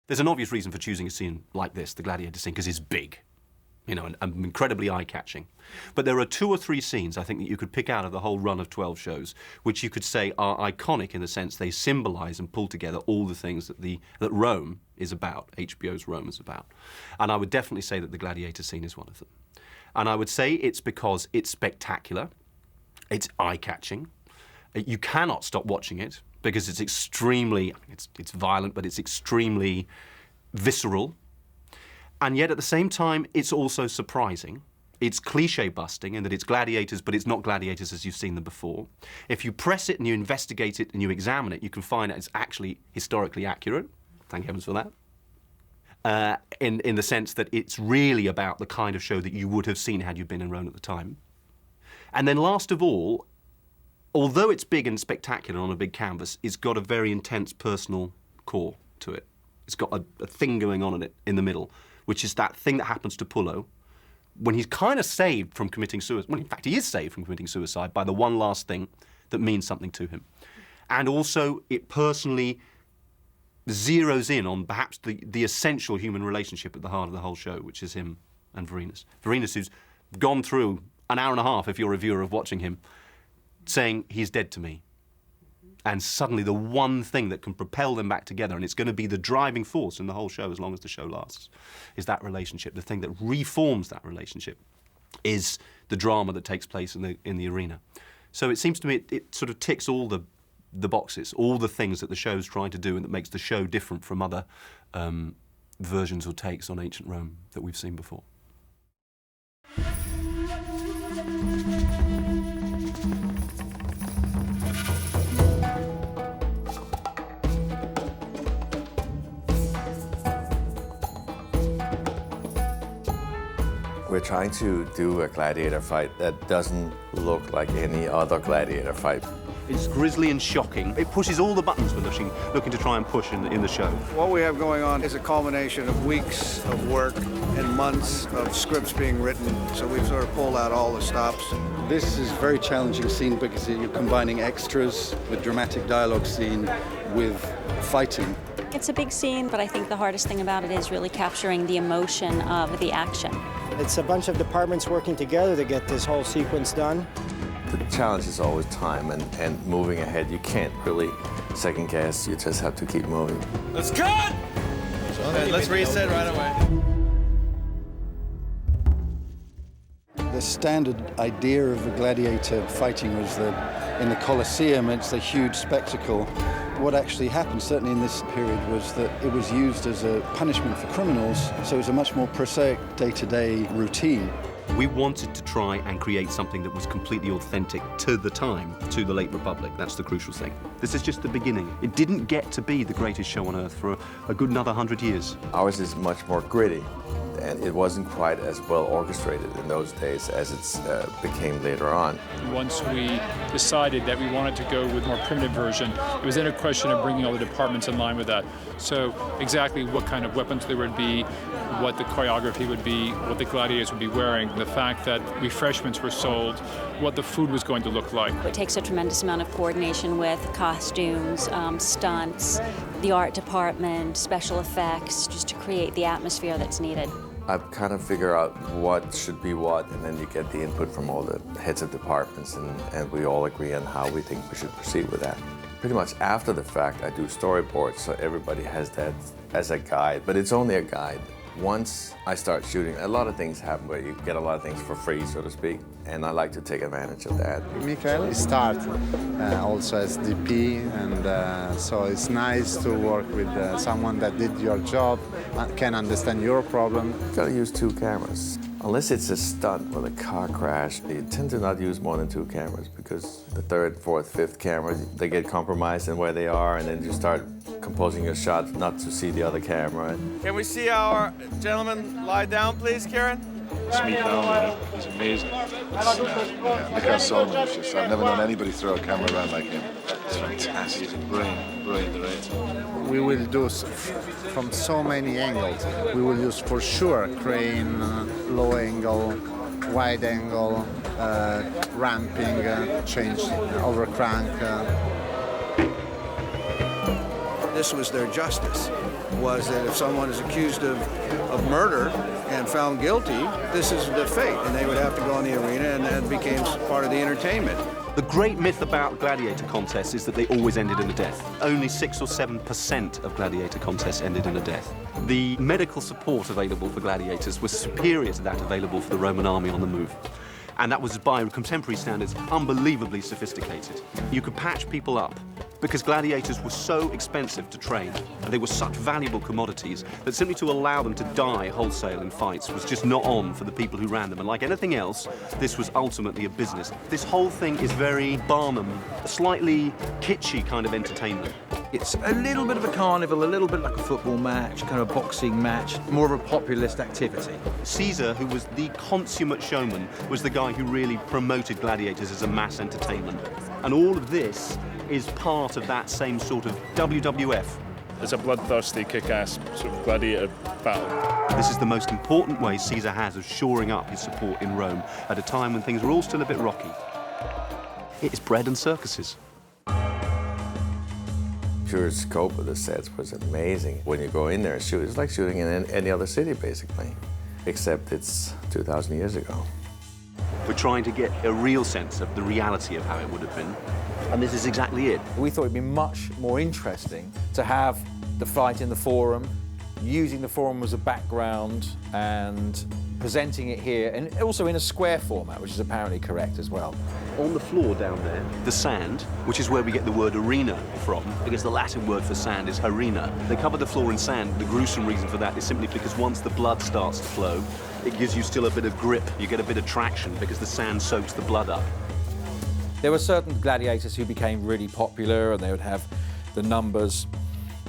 There's an obvious reason for choosing a scene like this, the Gladiator scene, because it's big, you know, and incredibly eye-catching. But there are 2 or 3 scenes, I think, that you could pick out of the whole run of 12 shows, which you could say are iconic in the sense they symbolise and pull together all the things that Rome is about, HBO's Rome is about. And I would definitely say that the Gladiator scene is one of them. And I would say it's because it's spectacular, it's eye-catching, you cannot stop watching it, because it's extremely, it's violent, but it's extremely visceral. And yet at the same time, it's also surprising. It's cliche busting in that it's gladiators, but it's not gladiators as you've seen them before. If you press it and you investigate it and you examine it, you can find that it's actually historically accurate. Thank heavens for that. In the sense that it's really about the kind of show that you would have seen had you been in Rome at the time. And then last of all, although it's big and spectacular on a big canvas, it's got a very intense personal core to it. It's got a thing going on in it in the middle, which is that thing that happens to Pullo when he's kind of saved from committing suicide. Well, in fact, he is saved from committing suicide by the one last thing that means something to him. And also, it personally zeroes in on perhaps the essential human relationship at the heart of the whole show, which is him and Varenus. Varenus, who's gone through an hour and a half, if you're a viewer of watching him, saying, he's dead to me. And suddenly the one thing that can propel them back together, and it's going to be the driving force in the whole show as long as the show lasts, is that relationship. The thing that reforms that relationship is the drama that takes place in the arena. So it seems to me it sort of ticks all the boxes, all the things that the show's trying to do and that makes the show different from other versions or takes on ancient Rome that we've seen before. We're trying to do a gladiator fight that doesn't look like any other gladiator fight. It's grisly and shocking. It pushes all the buttons we're looking to try and push in the show. What we have going on is a culmination of weeks of work and months of scripts being written, so we've sort of pulled out all the stops. This is a very challenging scene because you're combining extras with dramatic dialogue scene with fighting. It's a big scene, but I think the hardest thing about it is really capturing the emotion of the action. It's a bunch of departments working together to get this whole sequence done. The challenge is always time and moving ahead. You can't really second guess, you just have to keep moving. Let's cut! Okay, let's reset right away. The standard idea of the gladiator fighting was that in the Colosseum it's a huge spectacle. What actually happened, certainly in this period, was that it was used as a punishment for criminals, so it was a much more prosaic day-to-day routine. We wanted to try and create something that was completely authentic to the time, to the late Republic. That's the crucial thing. This is just the beginning. It didn't get to be the greatest show on earth for a good another 100 years. Ours is much more gritty, and it wasn't quite as well orchestrated in those days as it became later on. Once we decided that we wanted to go with a more primitive version, it was then a question of bringing all the departments in line with that. So exactly what kind of weapons there would be, what the choreography would be, what the gladiators would be wearing, the fact that refreshments were sold, what the food was going to look like. It takes a tremendous amount of coordination with costumes, stunts, the art department, special effects, just to create the atmosphere that's needed. I kind of figure out what should be what, and then you get the input from all the heads of departments, and we all agree on how we think we should proceed with that. Pretty much after the fact, I do storyboards, so everybody has that as a guide, but it's only a guide. Once I start shooting, a lot of things happen where you get a lot of things for free, so to speak, and I like to take advantage of that. Michael started also as DP, and so it's nice to work with someone that did your job, can understand your problem. You gotta use 2 cameras. Unless it's a stunt or a car crash, you tend to not use more than 2 cameras because the 3rd, 4th, 5th camera, they get compromised in where they are, and then you start composing your shot not to see the other camera. Can we see our gentleman lie down, please, Karen? Smeet down, he's amazing. Mikhail Solomon is just, I've never known anybody throw a camera around like him. It's fantastic. He's brilliant, director. We will do from so many angles. We will use for sure crane, low angle, wide angle, ramping, change over crank. The this was their justice, was that if someone is accused of murder and found guilty, this is the fate, and they would have to go in the arena, and that became part of the entertainment. The great myth about gladiator contests is that they always ended in a death. Only 6 or 7% of gladiator contests ended in a death. The medical support available for gladiators was superior to that available for the Roman army on the move. And that was, by contemporary standards, unbelievably sophisticated. You could patch people up because gladiators were so expensive to train and they were such valuable commodities that simply to allow them to die wholesale in fights was just not on for the people who ran them. And like anything else, this was ultimately a business. This whole thing is very Barnum, a slightly kitschy kind of entertainment. It's a little bit of a carnival, a little bit like a football match, kind of a boxing match, more of a populist activity. Caesar, who was the consummate showman, was the guy who really promoted gladiators as a mass entertainment. And all of this is part of that same sort of WWF. It's a bloodthirsty, kick-ass sort of gladiator battle. This is the most important way Caesar has of shoring up his support in Rome at a time when things were all still a bit rocky. It's bread and circuses. Pure scope of the sets was amazing. When you go in there and shoot, it's like shooting in any other city, basically, except it's 2,000 years ago. We're trying to get a real sense of the reality of how it would have been, and this is exactly it. We thought it'd be much more interesting to have the fight in the Forum, using the Forum as a background and presenting it here, and also in a square format, which is apparently correct as well. On the floor down there, the sand, which is where we get the word arena from, because the Latin word for sand is harina. They cover the floor in sand. The gruesome reason for that is simply because once the blood starts to flow, it gives you still a bit of grip. You get a bit of traction because the sand soaks the blood up. There were certain gladiators who became really popular, and they would have the numbers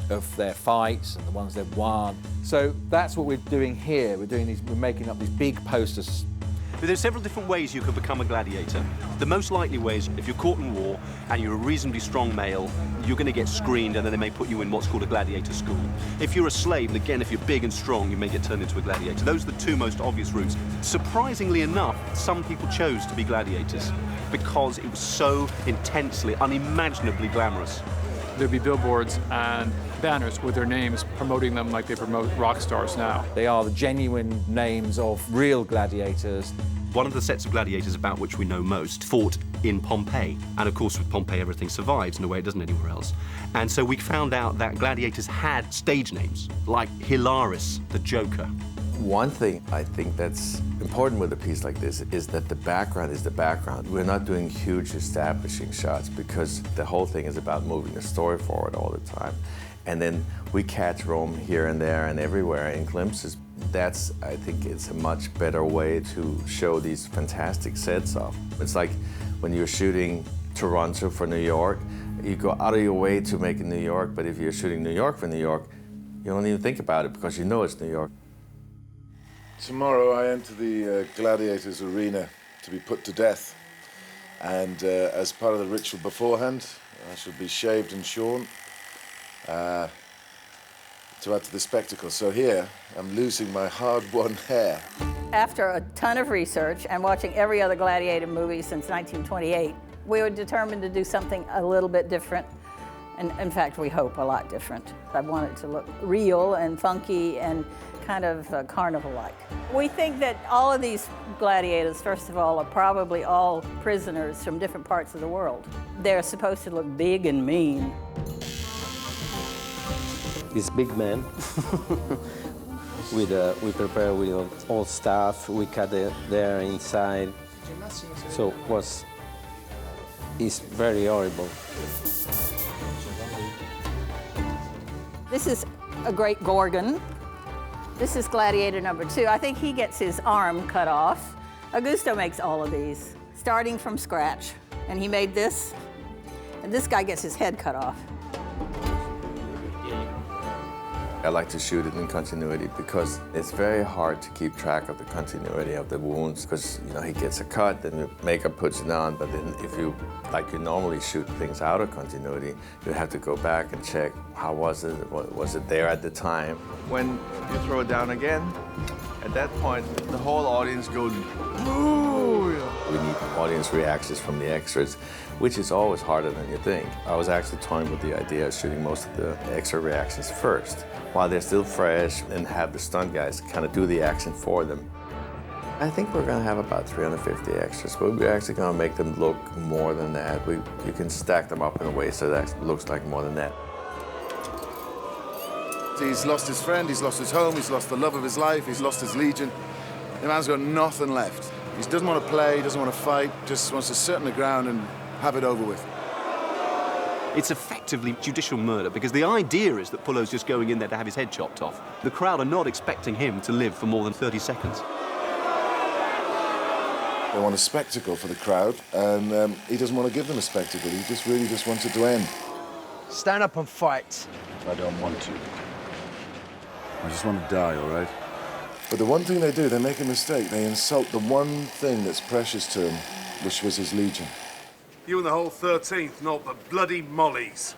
of their fights and the ones they've won. So that's what we're doing here. We're making up these big posters. But there's several different ways you could become a gladiator. The most likely way is if you're caught in war and you're a reasonably strong male, you're going to get screened and then they may put you in what's called a gladiator school. If you're a slave, and again, if you're big and strong, you may get turned into a gladiator. Those are the two most obvious routes. Surprisingly enough, some people chose to be gladiators because it was so intensely, unimaginably glamorous. There'd be billboards and banners with their names promoting them like they promote rock stars now. They are the genuine names of real gladiators. One of the sets of gladiators about which we know most fought in Pompeii. And of course, with Pompeii, everything survives in a way it doesn't anywhere else. And so we found out that gladiators had stage names, like Hilaris, the Joker. One thing I think that's important with a piece like this is that the background is the background. We're not doing huge establishing shots because the whole thing is about moving the story forward all the time. And then we catch Rome here and there and everywhere in glimpses. That's, I think, it's a much better way to show these fantastic sets off. It's like when you're shooting Toronto for New York, you go out of your way to make it New York, but if you're shooting New York for New York, you don't even think about it because you know it's New York. Tomorrow I enter the Gladiator's arena to be put to death. And as part of the ritual beforehand, I shall be shaved and shorn to add to the spectacle. So here, I'm losing my hard-won hair. After a ton of research and watching every other Gladiator movie since 1928, we were determined to do something a little bit different. And in fact, we hope a lot different. I want it to look real and funky and kind of carnival-like. We think that all of these gladiators, first of all, are probably all prisoners from different parts of the world. They're supposed to look big and mean. This big man, we prepare with all stuff, we cut it there inside, so it's very horrible. This is a great Gorgon. This is Gladiator number 2. I think he gets his arm cut off. Augusto makes all of these, starting from scratch. And he made this, and this guy gets his head cut off. I like to shoot it in continuity because it's very hard to keep track of the continuity of the wounds because, you know, he gets a cut, then your makeup puts it on, but then if you, like you normally shoot things out of continuity, you have to go back and check how was it, was it there at the time. When you throw it down again, at that point, the whole audience goes, ooh! We need audience reactions from the extras, which is always harder than you think. I was actually toying with the idea of shooting most of the extra reactions first, while they're still fresh, and have the stunt guys kind of do the action for them. I think we're going to have about 350 extras, but we're actually going to make them look more than that. You can stack them up in a way so that it looks like more than that. He's lost his friend, he's lost his home, he's lost the love of his life, he's lost his legion. The man's got nothing left. He doesn't want to play, he doesn't want to fight, just wants to sit on the ground and have it over with. It's effectively judicial murder because the idea is that Pullo's just going in there to have his head chopped off. The crowd are not expecting him to live for more than 30 seconds. They want a spectacle for the crowd, and he doesn't want to give them a spectacle. He just really just wants it to end. Stand up and fight. I don't want to. I just want to die, all right? But the one thing they do, they make a mistake. They insult the one thing that's precious to him, which was his legion. You and the whole 13th, not but bloody mollies.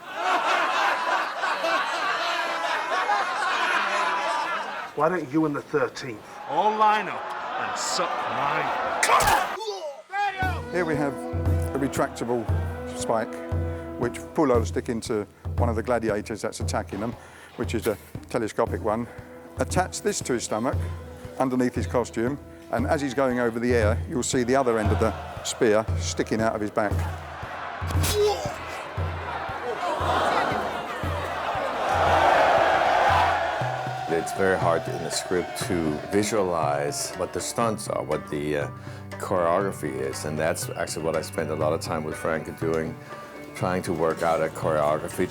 Why don't you and the 13th all line up and suck my cock? Here we have a retractable spike, which Pullo will stick into one of the gladiators that's attacking them, which is a telescopic one. Attach this to his stomach, underneath his costume, and as he's going over the air, you'll see the other end of the spear sticking out of his back. It's very hard in the script to visualize what the stunts are, what the choreography is, and that's actually what I spent a lot of time with Frank doing, trying to work out a choreography.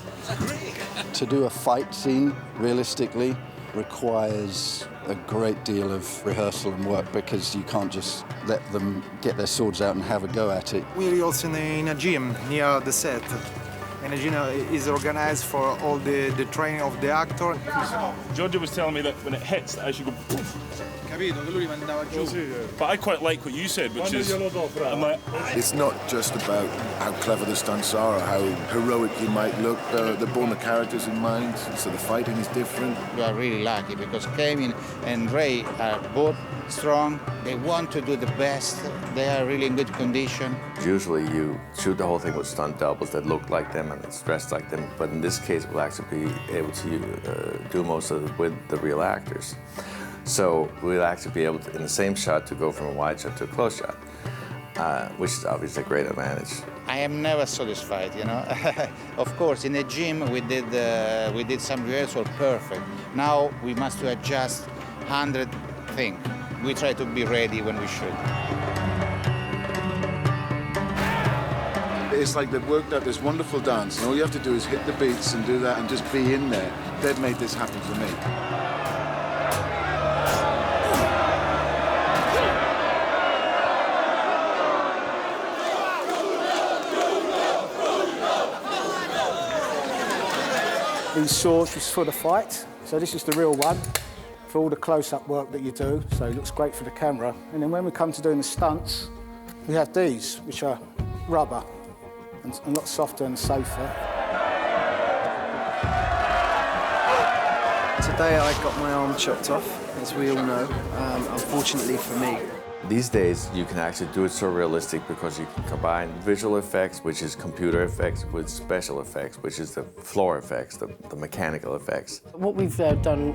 To do a fight scene realistically requires a great deal of rehearsal and work because you can't just let them get their swords out and have a go at it. We're also in a gym near the set. And the gym is organized for all the training of the actor. Giorgio was telling me that when it hits, as you go poof. But I quite like what you said, which is, I'm like, It's not just about how clever the stunts are or how heroic you might look. They're born the characters in mind, so the fighting is different. We are really lucky because Kevin and Ray are both strong. They want to do the best. They are really in good condition. Usually you shoot the whole thing with stunt doubles that look like them and it's dressed like them, but in this case we'll actually be able to do most of it with the real actors. So we'll actually be able to, in the same shot, to go from a wide shot to a close shot, which is obviously a great advantage. I am never satisfied, you know. Of course, in the gym we did some rehearsal perfect. Now we must adjust 100 things. We try to be ready when we shoot. It's like they've worked out this wonderful dance, and all you have to do is hit the beats and do that and just be in there. They've made this happen for me. These swords is for the fight, so this is the real one for all the close-up work that you do, so it looks great for the camera. And then when we come to doing the stunts, we have these, which are rubber and a lot softer and safer. Today I got my arm chopped off, as we all know, unfortunately for me. These days, you can actually do it so realistic because you can combine visual effects, which is computer effects, with special effects, which is the floor effects, the mechanical effects. What we've done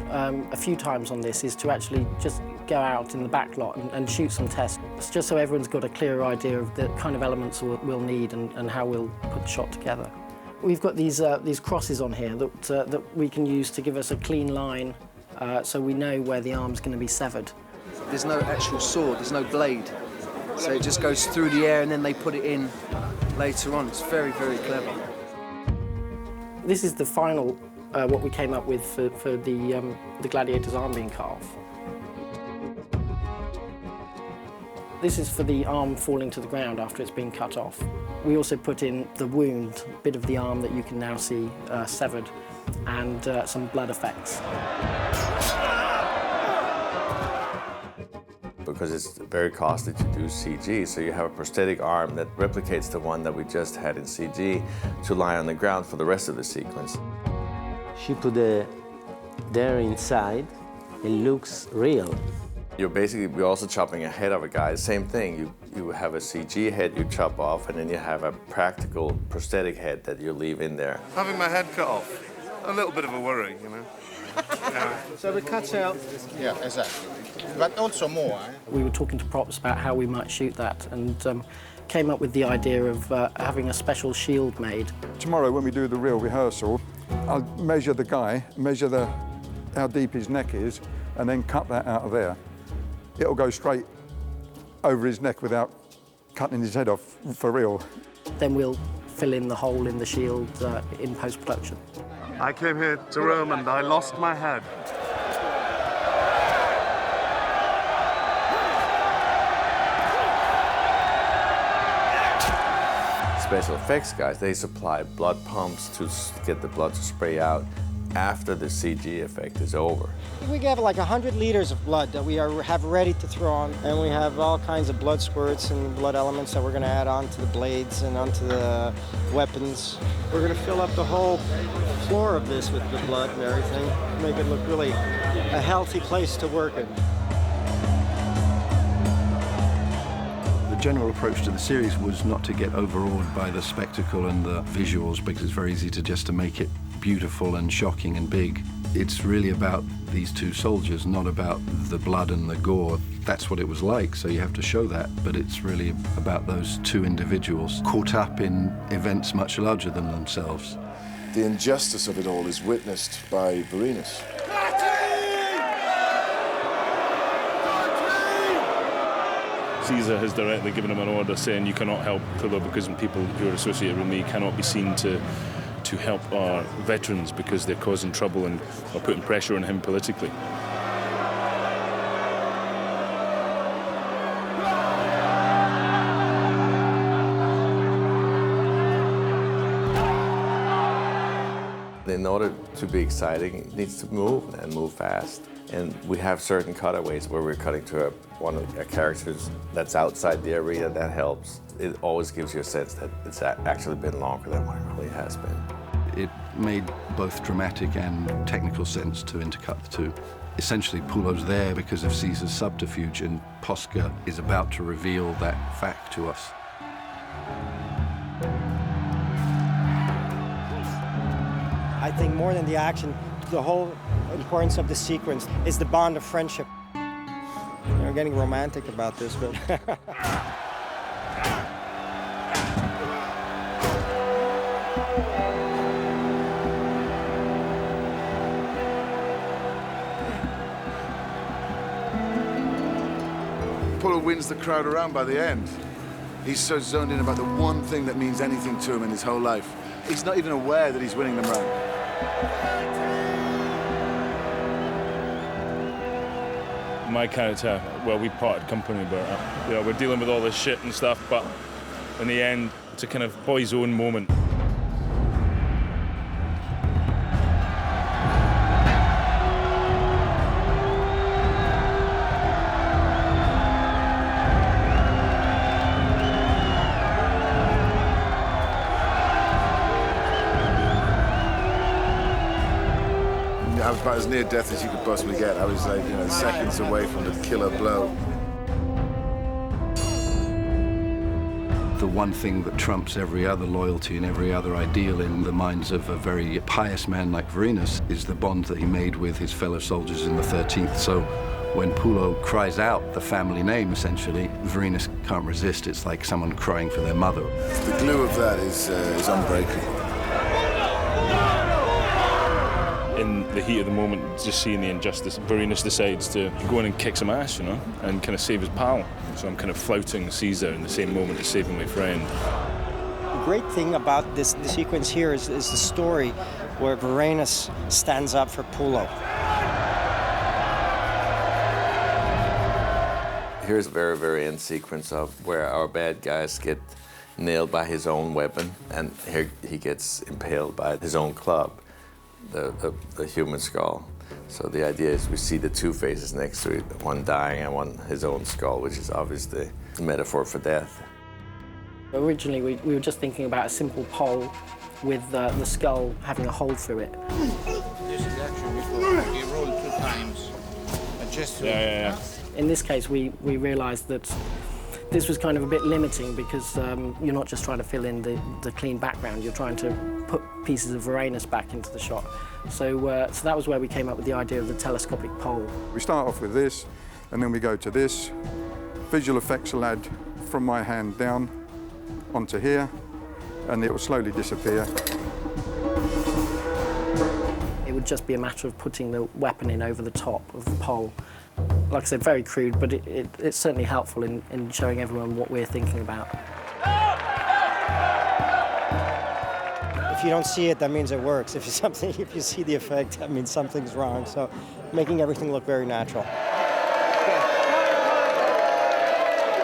a few times on this is to actually just go out in the back lot and shoot some tests, just so everyone's got a clearer idea of the kind of elements we'll need and how we'll put the shot together. We've got these crosses on here that we can use to give us a clean line so we know where the arm's going to be severed. There's no actual sword, there's no blade. So it just goes through the air and then they put it in later on. It's very, very clever. This is the final, what we came up with for the Gladiator's arm being cut off. This is for the arm falling to the ground after it's been cut off. We also put in the wound, bit of the arm that you can now see severed, and some blood effects. Because it's very costly to do CG, so you have a prosthetic arm that replicates the one that we just had in CG to lie on the ground for the rest of the sequence. She put there inside, it looks real. We're also chopping a head of a guy, same thing. You You have a CG head you chop off, and then you have a practical prosthetic head that you leave in there. Having my head cut off, a little bit of a worry, you know. So it cuts out. Yeah, exactly. But also more. We were talking to props about how we might shoot that, and came up with the idea of having a special shield made. Tomorrow, when we do the real rehearsal, I'll measure the guy, measure how deep his neck is, and then cut that out of there. It'll go straight over his neck without cutting his head off for real. Then we'll fill in the hole in the shield in post-production. I came here to Rome and I lost my head. Special effects guys, they supply blood pumps to get the blood to spray out after the CG effect is over. We have like 100 liters of blood that we have ready to throw on, and we have all kinds of blood squirts and blood elements that we're going to add onto the blades and onto the weapons. We're going to fill up the whole floor of this with the blood and everything, make it look really a healthy place to work in. The general approach to the series was not to get overawed by the spectacle and the visuals, because it's very easy to make it beautiful and shocking and big. It's really about these two soldiers, not about the blood and the gore. That's what it was like, so you have to show that, but it's really about those two individuals caught up in events much larger than themselves. The injustice of it all is witnessed by Vorenus. Caesar has directly given him an order saying you cannot help Pulo because people who are associated with me cannot be seen to help our veterans because they're causing trouble and are putting pressure on him politically. In order to be exciting, it needs to move and move fast. And we have certain cutaways where we're cutting to one of the characters that's outside the arena. That helps. It always gives you a sense that it's actually been longer than what it really has been. It made both dramatic and technical sense to intercut the two. Essentially, Pulo's there because of Caesar's subterfuge, and Posca is about to reveal that fact to us. I think more than the action, the whole importance of the sequence is the bond of friendship. We're getting romantic about this, but... Pulo wins the crowd around by the end. He's so zoned in about the one thing that means anything to him in his whole life. He's not even aware that he's winning them round. My character, well, we parted company, but we're dealing with all this shit and stuff, but in the end, it's a kind of boy's own moment. I was about as near death as you could possibly get. I was like, seconds away from the killer blow. The one thing that trumps every other loyalty and every other ideal in the minds of a very pious man like Vorenus is the bond that he made with his fellow soldiers in the 13th. So when Pulo cries out the family name, essentially, Vorenus can't resist. It's like someone crying for their mother. The glue of that is unbreakable. In the heat of the moment, just seeing the injustice, Vorenus decides to go in and kick some ass, and kind of save his pal. So I'm kind of flouting Caesar in the same moment as saving my friend. The great thing about the sequence here is the story where Vorenus stands up for Pulo. Here's a very, very end sequence of where our bad guys get nailed by his own weapon, and here he gets impaled by his own club. The human skull. So the idea is we see the two faces next to it, one dying and one his own skull, which is obviously a metaphor for death. Originally, we were just thinking about a simple pole with the skull having a hole through it. This is actually before he rolled 2 times. Just yeah. In this case, we realised that This was kind of a bit limiting because you're not just trying to fill in the clean background, you're trying to put pieces of Varanus back into the shot. So that was where we came up with the idea of the telescopic pole. We start off with this, and then we go to this. Visual effects will add from my hand down onto here, and it will slowly disappear. It would just be a matter of putting the weapon in over the top of the pole. Like I said, very crude, but it's certainly helpful in showing everyone what we're thinking about. If you don't see it, that means it works. If you see the effect, that means something's wrong. So making everything look very natural.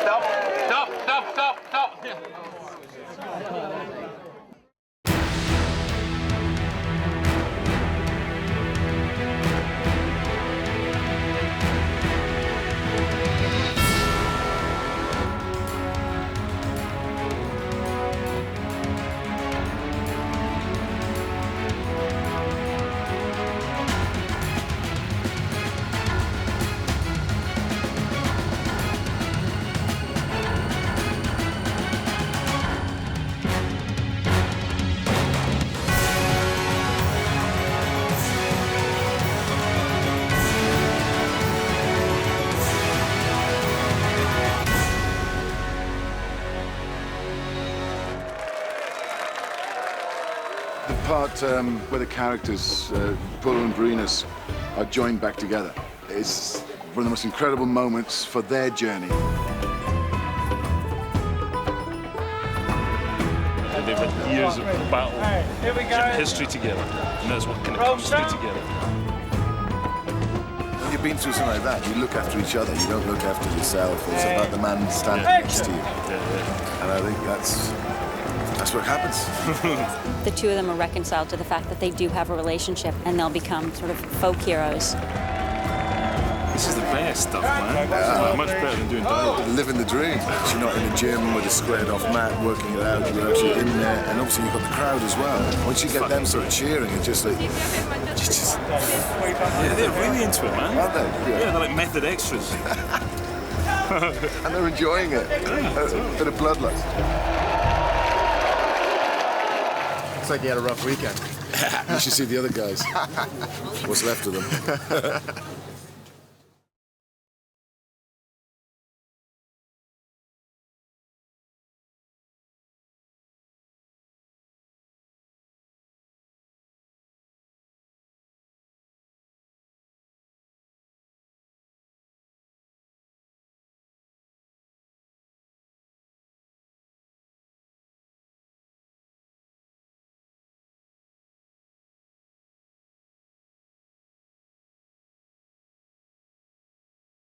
Stop. The part where the characters, Apollo and Varanus, are joined back together is one of the most incredible moments for their journey. They've had years of battle, history together, and that's what kind of comes through together. When you've been through something like that, you look after each other. You don't look after yourself. It's about the man standing next to you. And I think that's what happens. The two of them are reconciled to the fact that they do have a relationship, and they'll become sort of folk heroes. This is the best stuff, man. Much better than doing dialogue. Living the dream. You're not in a gym with a squared off mat working it out. You're actually in there, and obviously you've got the crowd as well. Once you get them sort of cheering, it's just like... Yeah, they're really into it, man. Aren't they? Yeah, they're like method extras. And they're enjoying it. A bit of bloodlust. Looks like you had a rough weekend. You should see the other guys. What's left of them.